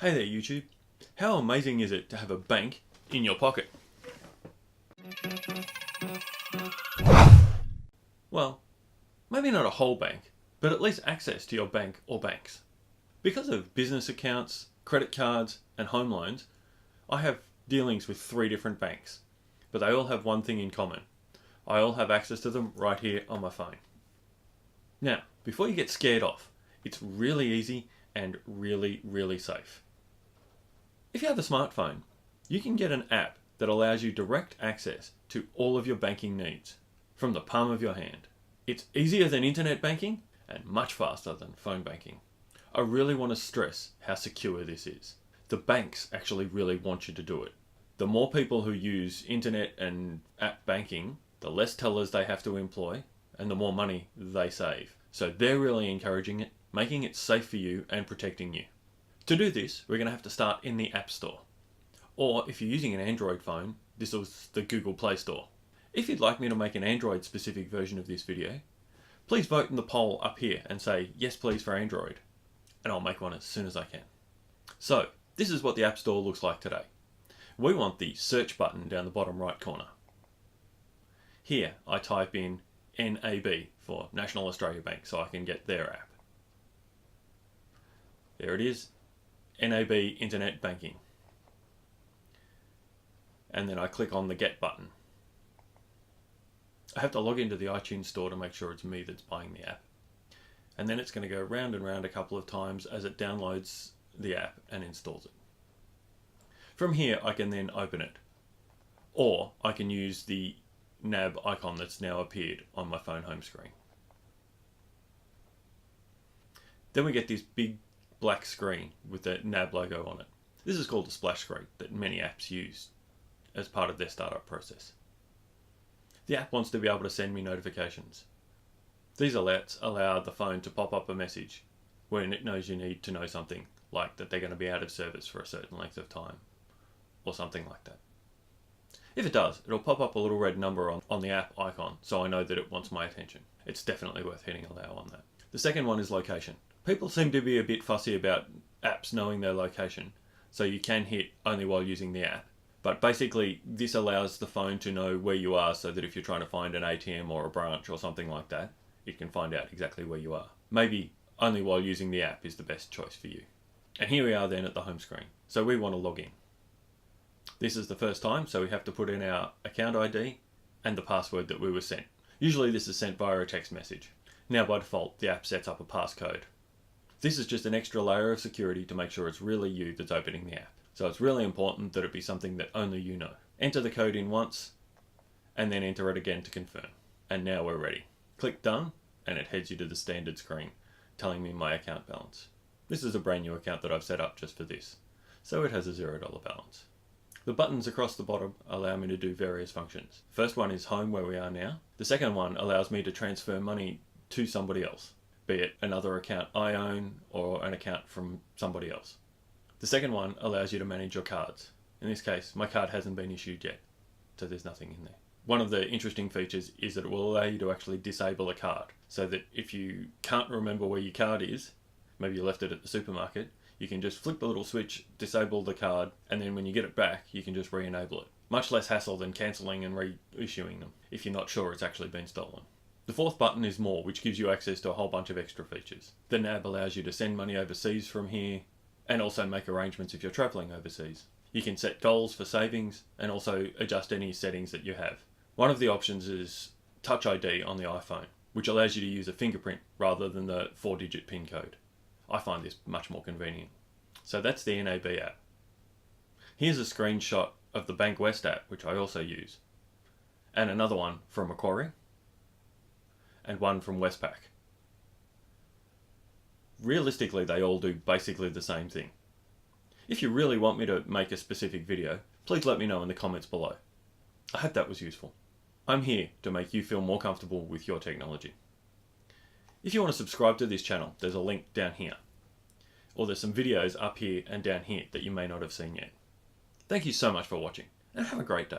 Hey there YouTube, how amazing is it to have a bank in your pocket? Well, maybe not a whole bank, but at least access to your bank or banks. Because of business accounts, credit cards and home loans, I have dealings with 3 different banks, but they all have one thing in common. I all have access to them right here on my phone. Now, before you get scared off, it's really easy and really safe. If you have a smartphone, you can get an app that allows you direct access to all of your banking needs from the palm of your hand. It's easier than internet banking and much faster than phone banking. I really want to stress how secure this is. The banks actually really want you to do it. The more people who use internet and app banking, the less tellers they have to employ and the more money they save. So they're really encouraging it, making it safe for you and protecting you. To do this, we're going to have to start in the App Store. Or if you're using an Android phone, this is the Google Play Store. If you'd like me to make an Android specific version of this video, please vote in the poll up here and say yes please for Android, and I'll make one as soon as I can. So, this is what the App Store looks like today. We want the search button down the bottom right corner. Here I type in NAB for National Australia Bank so I can get their app. There it is, NAB Internet Banking. And then I click on the Get button. I have to log into the iTunes store to make sure it's me that's buying the app. And then it's going to go round and round a couple of times as it downloads the app and installs it. From here I can then open it. Or I can use the NAB icon that's now appeared on my phone home screen. Then we get this big black screen with the NAB logo on it. This is called a splash screen that many apps use as part of their startup process. The app wants to be able to send me notifications. These alerts allow the phone to pop up a message when it knows you need to know something, like that they're going to be out of service for a certain length of time, or something like that. If it does, it'll pop up a little red number on the app icon, so I know that it wants my attention. It's definitely worth hitting allow on that. The second one is location. People seem to be a bit fussy about apps knowing their location, so you can hit only while using the app. But basically, this allows the phone to know where you are so that if you're trying to find an ATM or a branch or something like that, it can find out exactly where you are. Maybe only while using the app is the best choice for you. And here we are then at the home screen. So we want to log in. This is the first time, so we have to put in our account ID and the password that we were sent. Usually this is sent via a text message. Now by default, the app sets up a passcode. This is just an extra layer of security to make sure it's really you that's opening the app. So it's really important that it be something that only you know. Enter the code in once, and then enter it again to confirm. And now we're ready. Click done, and it heads you to the standard screen, telling me my account balance. This is a brand new account that I've set up just for this, so it has a $0 balance. The buttons across the bottom allow me to do various functions. First one is home, where we are now. The second one allows me to transfer money to somebody else, be it another account I own or an account from somebody else. The second one allows you to manage your cards. In this case, my card hasn't been issued yet, so there's nothing in there. One of the interesting features is that it will allow you to actually disable a card, so that if you can't remember where your card is, maybe you left it at the supermarket, you can just flip the little switch, disable the card, and then when you get it back, you can just re-enable it. Much less hassle than cancelling and reissuing them, if you're not sure it's actually been stolen. The fourth button is More, which gives you access to a whole bunch of extra features. The NAB allows you to send money overseas from here, and also make arrangements if you're travelling overseas. You can set goals for savings, and also adjust any settings that you have. One of the options is Touch ID on the iPhone, which allows you to use a fingerprint rather than the 4-digit PIN code. I find this much more convenient. So that's the NAB app. Here's a screenshot of the Bankwest app, which I also use, and another one from Macquarie, and one from Westpac. Realistically, they all do basically the same thing. If you really want me to make a specific video, please let me know in the comments below. I hope that was useful. I'm here to make you feel more comfortable with your technology. If you want to subscribe to this channel, there's a link down here. Or there's some videos up here and down here that you may not have seen yet. Thank you so much for watching, and have a great day.